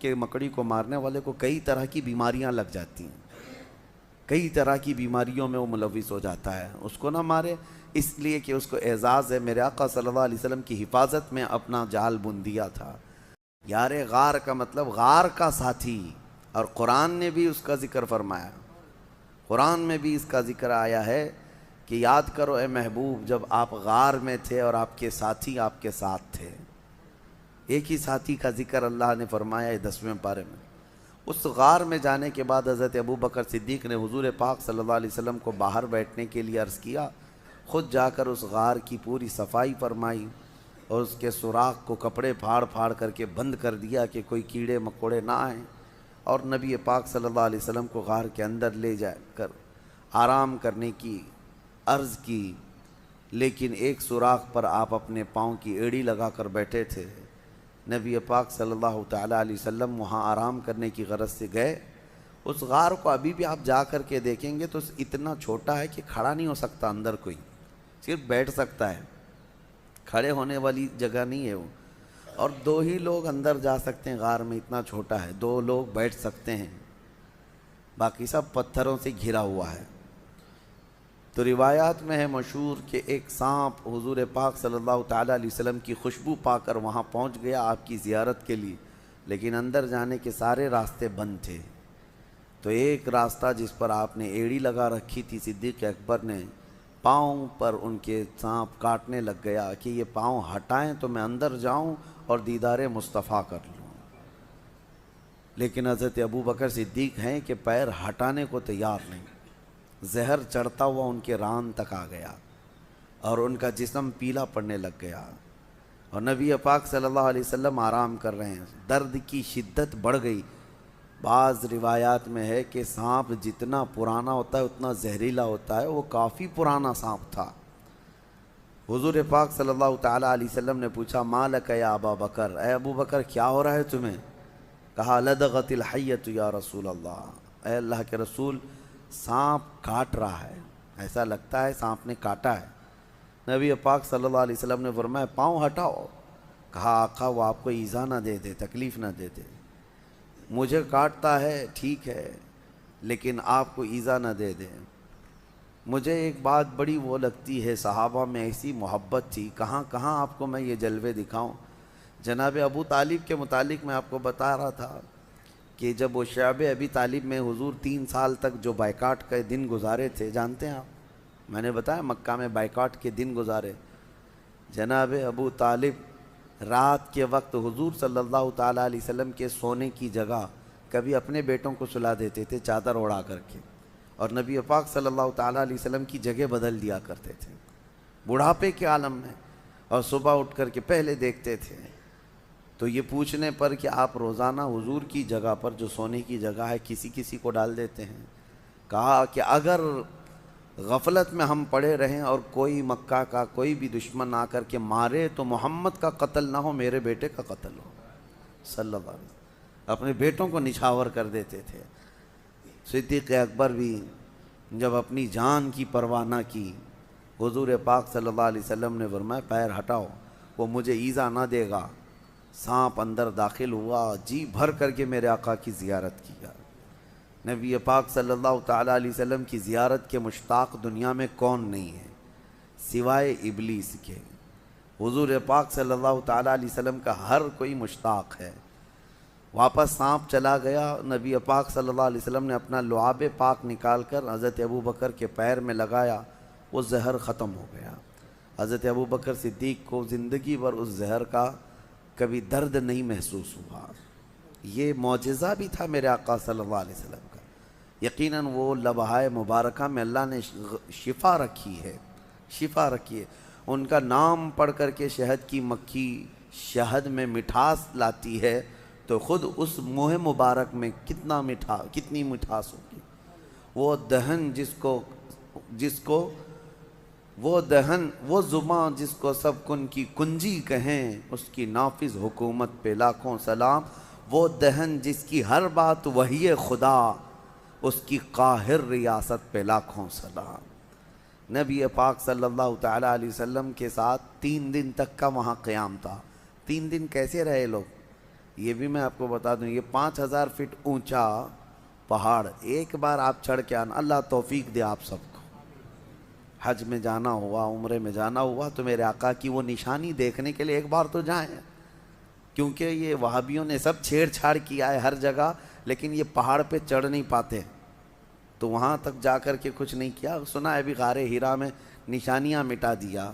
کے مکڑی کو مارنے والے کو کئی طرح کی بیماریاں لگ جاتی ہیں، کئی طرح کی بیماریوں میں وہ ملوث ہو جاتا ہے، اس کو نہ مارے، اس لیے کہ اس کو اعزاز ہے میرے آقا صلی اللہ علیہ وسلم کی حفاظت میں اپنا جال بن دیا تھا۔ یار غار کا مطلب غار کا ساتھی، اور قرآن نے بھی اس کا ذکر فرمایا، قرآن میں بھی اس کا ذکر آیا ہے کہ یاد کرو اے محبوب جب آپ غار میں تھے اور آپ کے ساتھی آپ کے ساتھ تھے۔ ایک ہی ساتھی کا ذکر اللہ نے فرمایا ہے 10ویں پارے میں۔ اس غار میں جانے کے بعد حضرت ابو بکر صدیق نے حضور پاک صلی اللہ علیہ وسلم کو باہر بیٹھنے کے لیے عرض کیا، خود جا کر اس غار کی پوری صفائی فرمائی اور اس کے سوراخ کو کپڑے پھاڑ پھاڑ کر کے بند کر دیا کہ کوئی کیڑے مکوڑے نہ آئیں، اور نبی پاک صلی اللہ علیہ وسلم کو غار کے اندر لے جا کر آرام کرنے کی عرض کی، لیکن ایک سوراخ پر آپ اپنے پاؤں کی ایڑی لگا کر بیٹھے تھے۔ نبی پاک صلی اللہ تعالیٰ علیہ وسلم وہاں آرام کرنے کی غرض سے گئے۔ اس غار کو ابھی بھی آپ جا کر کے دیکھیں گے تو اتنا چھوٹا ہے کہ کھڑا نہیں ہو سکتا اندر کوئی، صرف بیٹھ سکتا ہے، کھڑے ہونے والی جگہ نہیں ہے وہ، اور 2 ہی لوگ اندر جا سکتے ہیں غار میں، اتنا چھوٹا ہے، 2 لوگ بیٹھ سکتے ہیں، باقی سب پتھروں سے گھرا ہوا ہے۔ تو روایات میں ہے مشہور کہ ایک سانپ حضور پاک صلی اللہ تعالیٰ علیہ وسلم کی خوشبو پا کر وہاں پہنچ گیا آپ کی زیارت کے لیے، لیکن اندر جانے کے سارے راستے بند تھے۔ تو ایک راستہ جس پر آپ نے ایڑی لگا رکھی تھی، صدیق اکبر نے پاؤں پر ان کے سانپ کاٹنے لگ گیا کہ یہ پاؤں ہٹائیں تو میں اندر جاؤں اور دیدار مصطفیٰ کر لوں، لیکن حضرت ابو بکر صدیق ہیں کہ پیر ہٹانے کو تیار نہیں، زہر چڑھتا ہوا ان کے ران تک آ گیا اور ان کا جسم پیلا پڑنے لگ گیا، اور نبی پاک صلی اللہ علیہ وسلم آرام کر رہے ہیں، درد کی شدت بڑھ گئی۔ بعض روایات میں ہے کہ سانپ جتنا پرانا ہوتا ہے اتنا زہریلا ہوتا ہے، وہ کافی پرانا سانپ تھا۔ حضور پاک صلی اللہ تعالیٰ علیہ وسلم نے پوچھا ما لک یا ابا بکر، اے ابو بکر کیا ہو رہا ہے تمہیں؟ کہا لدغت الحیۃ یا رسول اللہ، اے اللہ کے رسول سانپ کاٹ رہا ہے، ایسا لگتا ہے سانپ نے کاٹا ہے۔ نبی پاک صلی اللہ علیہ وسلم نے فرمایا پاؤں ہٹاؤ۔ کہا آقا وہ آپ کو ایذا نہ دے دے، تکلیف نہ دے دے، مجھے کاٹتا ہے ٹھیک ہے لیکن آپ کو ایذا نہ دے دے۔ مجھے ایک بات بڑی وہ لگتی ہے، صحابہ میں ایسی محبت تھی، کہاں کہاں آپ کو میں یہ جلوے دکھاؤں۔ جناب ابو طالب کے متعلق میں آپ کو بتا رہا تھا کہ جب وہ شعب ابی طالب میں حضور 3 سال تک جو بائیکاٹ کے دن گزارے تھے، جانتے ہیں آپ، میں نے بتایا مکہ میں بائیکاٹ کے دن گزارے۔ جناب ابو طالب رات کے وقت حضور صلی اللہ تعالیٰ علیہ وسلم کے سونے کی جگہ کبھی اپنے بیٹوں کو سلا دیتے تھے چادر اڑا کر کے، اور نبی پاک صلی اللہ تعالیٰ علیہ وسلم کی جگہ بدل دیا کرتے تھے بڑھاپے کے عالم میں، اور صبح اٹھ کر کے پہلے دیکھتے تھے۔ تو یہ پوچھنے پر کہ آپ روزانہ حضور کی جگہ پر جو سونے کی جگہ ہے کسی کسی کو ڈال دیتے ہیں، کہا کہ اگر غفلت میں ہم پڑے رہیں اور کوئی مکہ کا کوئی بھی دشمن آ کر کے مارے تو محمد کا قتل نہ ہو، میرے بیٹے کا قتل ہو صلی اللہ علیہ وسلم۔ اپنے بیٹوں کو نچھاور کر دیتے تھے۔ صدیق اکبر بھی جب اپنی جان کی پرواہ نہ کی، حضور پاک صلی اللہ علیہ وسلم نے فرمایا پیر ہٹاؤ، وہ مجھے ایذا نہ دے گا۔ سانپ اندر داخل ہوا، جی بھر کر کے میرے آقا کی زیارت کیا۔ نبی پاک صلی اللہ تعالیٰ علیہ وسلم کی زیارت کے مشتاق دنیا میں کون نہیں ہے سوائے ابلیس کے؟ حضور پاک صلی اللہ تعالیٰ علیہ وسلم کا ہر کوئی مشتاق ہے۔ واپس سانپ چلا گیا، نبی پاک صلی اللہ علیہ وسلم نے اپنا لعاب پاک نکال کر حضرت ابو بکر کے پیر میں لگایا، وہ زہر ختم ہو گیا۔ حضرت ابو بکر صدیق کو زندگی بھر اس زہر کا کبھی درد نہیں محسوس ہوا۔ یہ معجزہ بھی تھا میرے آقا صلی اللہ علیہ وسلم کا۔ یقیناً وہ لمحہ مبارکہ میں اللہ نے شفا رکھی ہے، شفا رکھی ہے۔ ان کا نام پڑھ کر کے شہد کی مکھی شہد میں مٹھاس لاتی ہے تو خود اس منہ مبارک میں کتنی مٹھاس ہوگی۔ وہ دہن وہ زباں جس کو سب کن کی کنجی کہیں، اس کی نافذ حکومت پہ لاکھوں سلام۔ وہ دہن جس کی ہر بات وحی خدا، اس کی قاہر ریاست پہ لاکھوں سلام۔ نبی پاک صلی اللہ تعالیٰ علیہ وسلم کے ساتھ 3 دن تک کا وہاں قیام تھا۔ 3 دن کیسے رہے لوگ؟ یہ بھی میں آپ کو بتا دوں، یہ 5000 فٹ اونچا پہاڑ ایک بار آپ چڑھ کے آنا، اللہ توفیق دے آپ سب کو، حج میں جانا ہوا، عمرے میں جانا ہوا تو میرے آقا کی وہ نشانی دیکھنے کے لیے ایک بار تو جائیں، کیونکہ یہ وہابیوں نے سب چھیڑ چھاڑ کیا ہے ہر جگہ، لیکن یہ پہاڑ پہ چڑھ نہیں پاتے، تو وہاں تک جا کر کے کچھ نہیں کیا، سنا ہے ابھی غار ہیرا میں نشانیاں مٹا دیا،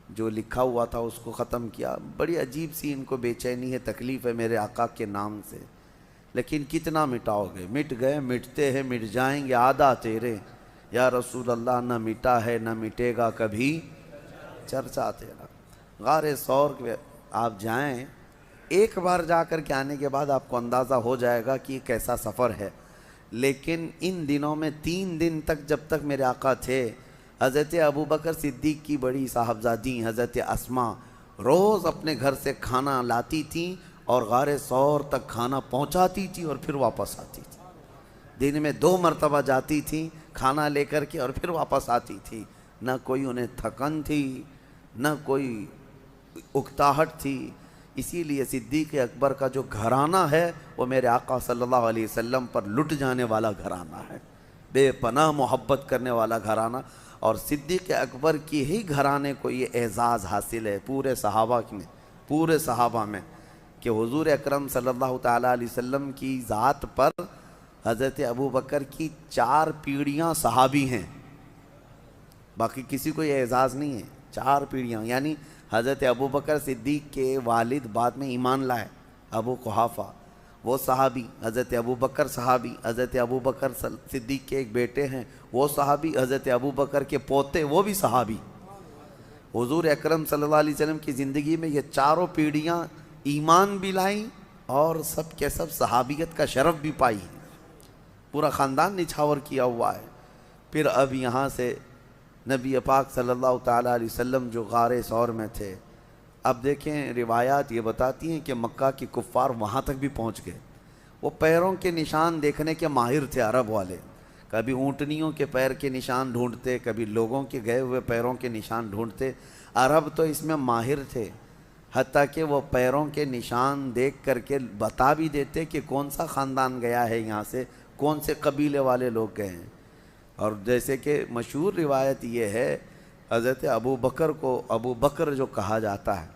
جو لکھا ہوا تھا اس کو ختم کیا، بڑی عجیب سی ان کو بے چینی ہے، تکلیف ہے میرے آقا کے نام سے، لیکن کتنا مٹاؤ گے، مٹ گئے، مٹتے ہیں، مٹ جائیں گے، آدھا تیرے یا رسول اللہ، نہ مٹا ہے نہ مٹے گا کبھی چرچا تیرا۔ غار ثور کے آپ جائیں، ایک بار جا کر کے آنے کے بعد آپ کو اندازہ ہو جائے گا کہ یہ کیسا سفر ہے، لیکن ان دنوں میں 3 دن تک جب تک میرے آقا تھے، حضرت ابوبکر صدیق کی بڑی صاحبزادی حضرت اسما روز اپنے گھر سے کھانا لاتی تھیں اور غار ثور تک کھانا پہنچاتی تھی اور پھر واپس آتی تھی، دن میں 2 مرتبہ جاتی تھیں کھانا لے کر کے اور پھر واپس آتی تھی، نہ کوئی انہیں تھکن تھی نہ کوئی اکتاہٹ تھی۔ اسی لیے صدیق اکبر کا جو گھرانہ ہے وہ میرے آقا صلی اللہ علیہ وسلم پر لٹ جانے والا گھرانہ ہے، بے پناہ محبت کرنے والا گھرانہ، اور صدیق اکبر کی ہی گھرانے کو یہ اعزاز حاصل ہے پورے صحابہ میں کہ حضور اکرم صلی اللہ تعالیٰ علیہ وسلم کی ذات پر حضرت ابوبکر کی 4 پیڑھیاں صحابی ہیں، باقی کسی کو یہ اعزاز نہیں ہے، 4 پیڑھیاں، یعنی حضرت ابوبکر صدیق کے والد بعد میں ایمان لائے، ابو قحافہ وہ صحابی، حضرت ابوبکر صحابی، حضرت ابوبکر صدیق کے ایک بیٹے ہیں وہ صحابی، حضرت ابوبکر کے پوتے وہ بھی صحابی۔ حضور اکرم صلی اللہ علیہ وسلم کی زندگی میں یہ 4 پیڑھیاں ایمان بھی لائیں اور سب کے سب صحابیت کا شرف بھی پائی، پورا خاندان نچھاور کیا ہوا ہے۔ پھر اب یہاں سے نبی پاک صلی اللہ تعالیٰ علیہ وسلم جو غار ثور میں تھے، اب دیکھیں روایات یہ بتاتی ہیں کہ مکہ کے کفار وہاں تک بھی پہنچ گئے، وہ پیروں کے نشان دیکھنے کے ماہر تھے عرب والے، کبھی اونٹنیوں کے پیر کے نشان ڈھونڈتے، کبھی لوگوں کے گئے ہوئے پیروں کے نشان ڈھونڈتے، عرب تو اس میں ماہر تھے، حتیٰ کہ وہ پیروں کے نشان دیکھ کر کے بتا بھی دیتے کہ کون سا خاندان گیا ہے یہاں سے، کون سے قبیلے والے لوگ گئے ہیں۔ اور جیسے کہ مشہور روایت یہ ہے، حضرت ابوبکر کو ابو بکر جو کہا جاتا ہے،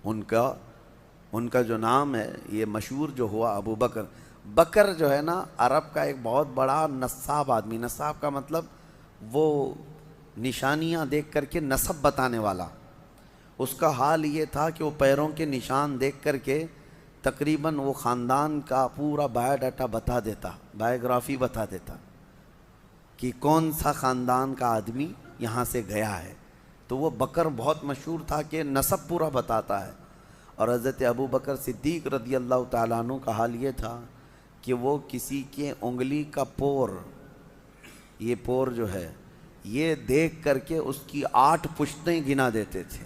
ان کا جو نام ہے یہ مشہور جو ہوا ابو بکر، بکر جو ہے نا عرب کا ایک بہت بڑا نصاب آدمی، نصاب کا مطلب وہ نشانیاں دیکھ کر کے نسب بتانے والا، اس کا حال یہ تھا کہ وہ پیروں کے نشان دیکھ کر کے تقریباً وہ خاندان کا پورا بایو ڈاٹا بتا دیتا، بایوگرافی بتا دیتا کہ کون سا خاندان کا آدمی یہاں سے گیا ہے، تو وہ بکر بہت مشہور تھا کہ نسب پورا بتاتا ہے۔ اور حضرت ابوبکر صدیق رضی اللہ تعالیٰ عنہ کا حال یہ تھا کہ وہ کسی کے انگلی کا پور، یہ پور جو ہے یہ دیکھ کر کے اس کی 8 پشتیں گنا دیتے تھے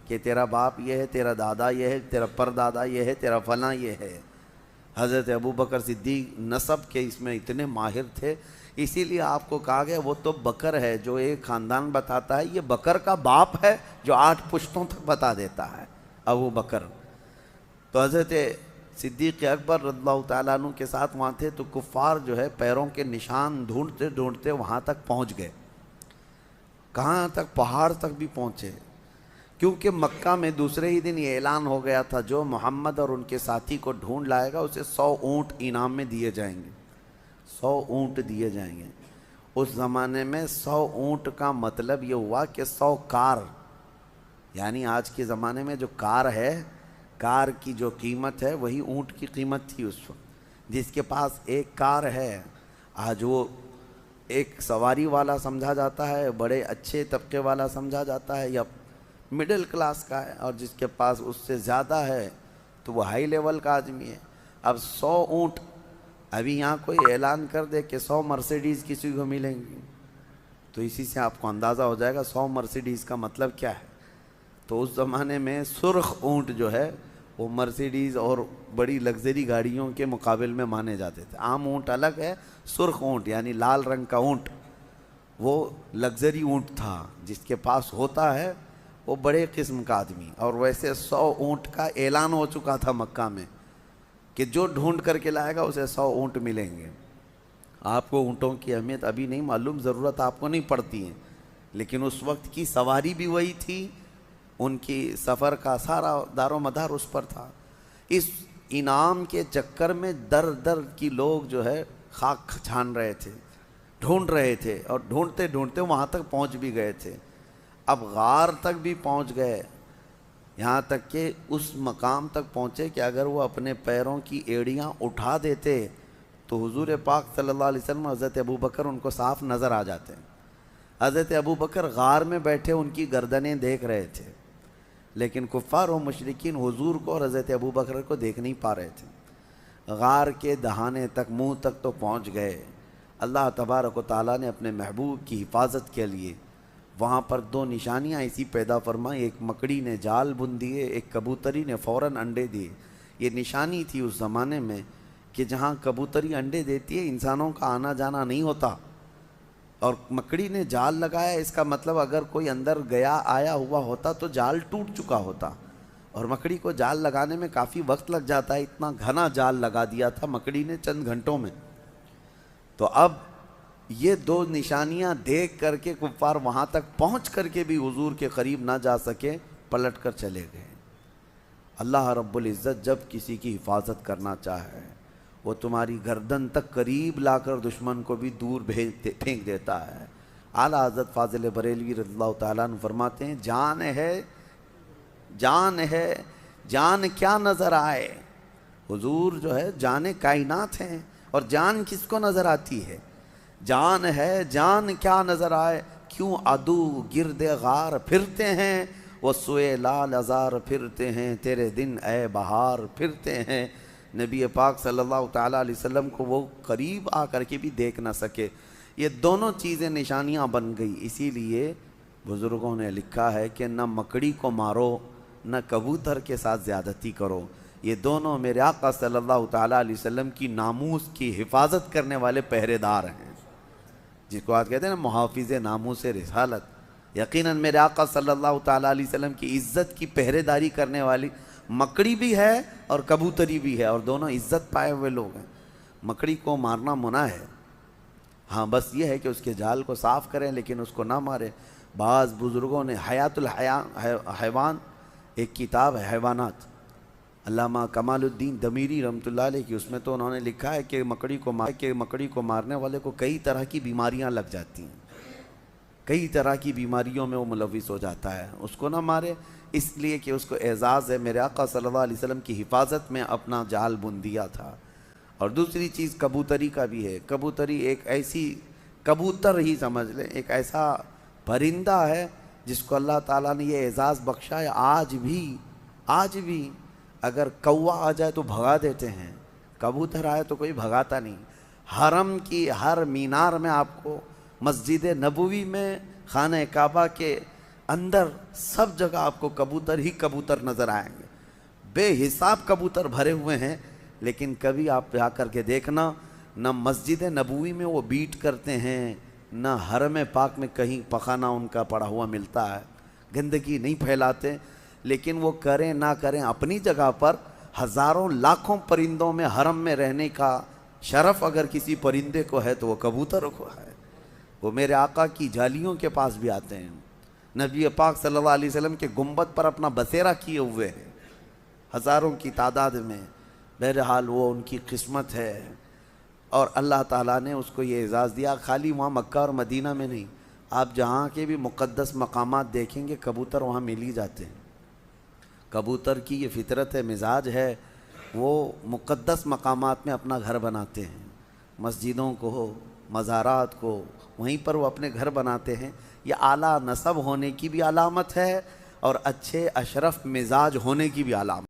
کہ تیرا باپ یہ ہے، تیرا دادا یہ ہے، تیرا پردادا یہ ہے، تیرا فلاں یہ ہے۔ حضرت ابوبکر صدیق نسب کے اس میں اتنے ماہر تھے، اسی لیے آپ کو کہا گیا وہ تو بکر ہے جو ایک خاندان بتاتا ہے، یہ بکر کا باپ ہے جو 8 پشتوں تک بتا دیتا ہے، ابو بکر۔ تو حضرت صدیق اکبر رضی اللہ تعالیٰ عنہ کے ساتھ وہاں تھے، تو کفار جو ہے پیروں کے نشان ڈھونڈتے ڈھونڈتے وہاں تک پہنچ گئے، کہاں تک؟ پہاڑ تک بھی پہنچے، کیونکہ مکہ میں دوسرے ہی دن یہ اعلان ہو گیا تھا جو محمد اور ان کے ساتھی کو ڈھونڈ لائے گا اسے 100 اونٹ انعام میں دیے جائیں گے، 100 اونٹ دیے جائیں گے۔ اس زمانے میں 100 اونٹ کا مطلب یہ ہوا کہ 100 کار، یعنی آج کے زمانے میں جو کار ہے، کار کی جو قیمت ہے وہی اونٹ کی قیمت تھی اس وقت۔ جس کے پاس ایک کار ہے آج وہ ایک سواری والا سمجھا جاتا ہے، بڑے اچھے طبقے والا سمجھا جاتا ہے یا مڈل کلاس کا ہے، اور جس کے پاس اس سے زیادہ ہے تو وہ ہائی لیول کا آدمی ہے۔ اب 100 اونٹ، ابھی یہاں کوئی اعلان کر دے کہ 100 مرسیڈیز کسی کو ملیں گی تو اسی سے آپ کو اندازہ ہو جائے گا 100 مرسیڈیز کا مطلب کیا ہے۔ تو اس زمانے میں سرخ اونٹ جو ہے وہ مرسیڈیز اور بڑی لگژری گاڑیوں کے مقابل میں مانے جاتے تھے۔ عام اونٹ الگ ہے، سرخ اونٹ یعنی لال رنگ کا اونٹ وہ لگژری اونٹ تھا، جس کے پاس ہوتا ہے وہ بڑے قسم کا آدمی۔ اور ویسے 100 اونٹ کا اعلان ہو چکا تھا مکہ میں، کہ جو ڈھونڈ کر کے لائے گا اسے 100 اونٹ ملیں گے۔ آپ کو اونٹوں کی اہمیت ابھی نہیں معلوم، ضرورت آپ کو نہیں پڑتی ہے، لیکن اس وقت کی سواری بھی وہی تھی، ان کی سفر کا سارا دار و مدار اس پر تھا۔ اس انعام کے چکر میں در در کی لوگ جو ہے خاک چھان رہے تھے، ڈھونڈ رہے تھے، اور ڈھونڈتے ڈھونڈتے وہاں تک پہنچ بھی گئے تھے۔ اب غار تک بھی پہنچ گئے، یہاں تک کہ اس مقام تک پہنچے کہ اگر وہ اپنے پیروں کی ایڑیاں اٹھا دیتے تو حضور پاک صلی اللہ علیہ وسلم حضرت ابوبکر ان کو صاف نظر آ جاتے ہیں۔ حضرت ابوبکر غار میں بیٹھے ان کی گردنیں دیکھ رہے تھے، لیکن کفار و مشرکین حضور کو اور حضرت ابوبکر کو دیکھ نہیں پا رہے تھے۔ غار کے دہانے تک، منہ تک تو پہنچ گئے۔ اللہ تبارک و تعالیٰ نے اپنے محبوب کی حفاظت کے لیے وہاں پر 2 نشانیاں ایسی پیدا فرمائیں، ایک مکڑی نے جال بن دیے، ایک کبوتری نے فوراً انڈے دیے۔ یہ نشانی تھی اس زمانے میں کہ جہاں کبوتری انڈے دیتی ہے انسانوں کا آنا جانا نہیں ہوتا، اور مکڑی نے جال لگایا، اس کا مطلب اگر کوئی اندر گیا آیا ہوا ہوتا تو جال ٹوٹ چکا ہوتا، اور مکڑی کو جال لگانے میں کافی وقت لگ جاتا ہے، اتنا گھنا جال لگا دیا تھا مکڑی نے چند گھنٹوں میں۔ تو اب یہ 2 نشانیاں دیکھ کر کے کفار وہاں تک پہنچ کر کے بھی حضور کے قریب نہ جا سکے، پلٹ کر چلے گئے۔ اللہ رب العزت جب کسی کی حفاظت کرنا چاہے وہ تمہاری گردن تک قریب لا کر دشمن کو بھی دور پھینک دیتا ہے۔ اعلیٰ حضرت فاضل بریلوی رضی اللہ تعالیٰ عنہ فرماتے ہیں، جان ہے جان کیا نظر آئے۔ حضور جو ہے جان کائنات ہیں، اور جان کس کو نظر آتی ہے؟ جان ہے جان کیا نظر آئے، کیوں عدو گرد غار پھرتے ہیں، وہ سوئے لال ازار پھرتے ہیں، تیرے دن اے بہار پھرتے ہیں۔ نبی پاک صلی اللہ تعالیٰ علیہ وسلم کو وہ قریب آ کر کے بھی دیکھ نہ سکے۔ یہ دونوں چیزیں نشانیاں بن گئی۔ اسی لیے بزرگوں نے لکھا ہے کہ نہ مکڑی کو مارو نہ کبوتر کے ساتھ زیادتی کرو، یہ دونوں میرے آقا صلی اللہ تعالیٰ علیہ وسلم کی ناموس کی حفاظت کرنے والے پہرے دار ہیں، جس کو آج کہتے ہیں نا محافظ ناموس رسالت۔ یقیناً میرے آقا صلی اللہ تعالیٰ علیہ وسلم کی عزت کی پہرے داری کرنے والی مکڑی بھی ہے اور کبوتری بھی ہے، اور دونوں عزت پائے ہوئے لوگ ہیں۔ مکڑی کو مارنا منع ہے، ہاں بس یہ ہے کہ اس کے جال کو صاف کریں لیکن اس کو نہ ماریں۔ بعض بزرگوں نے حیات الحیوان ایک کتاب ہے حیوانات، علامہ کمال الدین دمیری رحمۃ اللہ علیہ کی، اس میں تو انہوں نے لکھا ہے کہ مکڑی کو مارنے والے کو کئی طرح کی بیماریاں لگ جاتی ہیں، کئی طرح کی بیماریوں میں وہ ملوث ہو جاتا ہے، اس کو نہ مارے، اس لیے کہ اس کو اعزاز ہے میرے آقا صلی اللہ علیہ وسلم کی حفاظت میں اپنا جال بن دیا تھا۔ اور دوسری چیز کبوتری کا بھی ہے۔ کبوتری ایک ایسی، کبوتر ہی سمجھ لیں، ایک ایسا پرندہ ہے جس کو اللہ تعالیٰ نے یہ اعزاز بخشا ہے، آج بھی اگر کوا آ جائے تو بھگا دیتے ہیں، کبوتر آئے تو کوئی بھگاتا نہیں۔ حرم کی ہر مینار میں آپ کو، مسجد نبوی میں، خانہ کعبہ کے اندر، سب جگہ آپ کو کبوتر ہی کبوتر نظر آئیں گے، بے حساب کبوتر بھرے ہوئے ہیں، لیکن کبھی آپ جا کر کے دیکھنا، نہ مسجد نبوی میں وہ بیٹ کرتے ہیں، نہ حرم پاک میں کہیں پخانہ ان کا پڑا ہوا ملتا ہے، گندگی نہیں پھیلاتے، لیکن وہ کریں نہ کریں اپنی جگہ پر ہزاروں لاکھوں پرندوں میں حرم میں رہنے کا شرف اگر کسی پرندے کو ہے تو وہ کبوتر کو ہے۔ وہ میرے آقا کی جالیوں کے پاس بھی آتے ہیں، نبی پاک صلی اللہ علیہ وسلم کے گنبد پر اپنا بسیرا کیے ہوئے ہیں ہزاروں کی تعداد میں۔ بہرحال وہ ان کی قسمت ہے، اور اللہ تعالیٰ نے اس کو یہ اعزاز دیا۔ خالی وہاں مکہ اور مدینہ میں نہیں، آپ جہاں کے بھی مقدس مقامات دیکھیں گے کبوتر وہاں مل ہی جاتے ہیں۔ کبوتر کی یہ فطرت ہے، مزاج ہے، وہ مقدس مقامات میں اپنا گھر بناتے ہیں، مسجدوں کو، مزارات کو، وہیں پر وہ اپنے گھر بناتے ہیں۔ یہ اعلیٰ نسب ہونے کی بھی علامت ہے اور اچھے اشرف مزاج ہونے کی بھی علامت